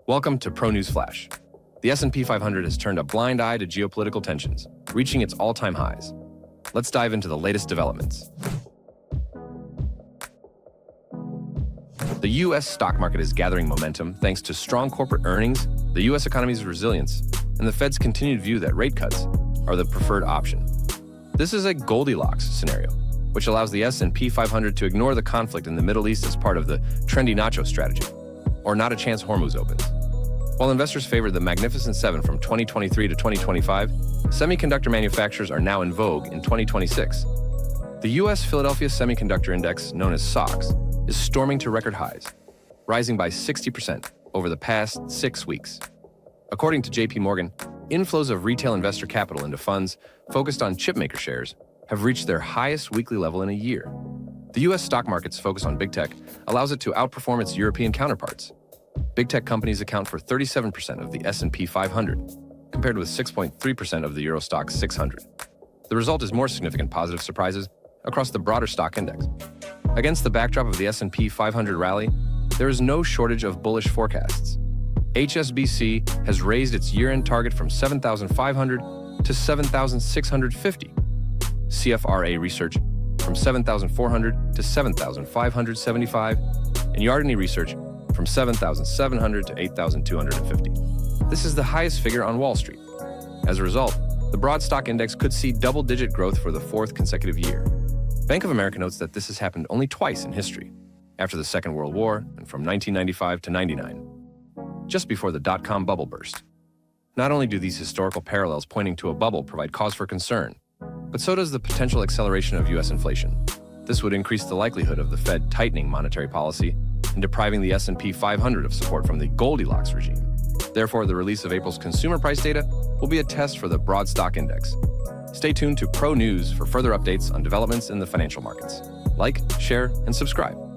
Welcome to Pro News Flash. The S&P 500 has turned a blind eye to geopolitical tensions, reaching its all-time highs. Let's dive into the latest developments. The U.S. stock market is gathering momentum thanks to strong corporate earnings, the U.S. economy's resilience, and the Fed's continued view that rate cuts are the preferred option. This is a Goldilocks scenario, which allows the S&P 500 to ignore the conflict in the Middle East as part of the trendy nacho strategy, or not a chance Hormuz opens. While investors favored the Magnificent Seven from 2023 to 2025, semiconductor manufacturers are now in vogue in 2026. The U.S. Philadelphia Semiconductor Index, known as SOX, is storming to record highs, rising by 60% over the past 6 weeks. According to J.P. Morgan, inflows of retail investor capital into funds focused on chipmaker shares have reached their highest weekly level in a year. The U.S. stock market's focus on big tech allows it to outperform its European counterparts. Big tech companies account for 37% of the S&P 500, compared with 6.3% of the Euro Stoxx 600. The result is more significant positive surprises across the broader stock index. Against the backdrop of the S&P 500 rally, there is no shortage of bullish forecasts. HSBC has raised its year-end target from 7,500 to 7,650. CFRA research from 7,400 to 7,575, and Yardeni research from 7,700 to 8,250. This is the highest figure on Wall Street. As a result, the broad stock index could see double-digit growth for the fourth consecutive year. Bank of America notes that this has happened only twice in history, after the Second World War and from 1995 to 99, just before the dot-com bubble burst. Not only do these historical parallels pointing to a bubble provide cause for concern, but so does the potential acceleration of U.S. inflation. This would increase the likelihood of the Fed tightening monetary policy and depriving the S&P 500 of support from the Goldilocks regime. Therefore, the release of April's consumer price data will be a test for the broad stock index. Stay tuned to Pro News for further updates on developments in the financial markets. Like, share, and subscribe.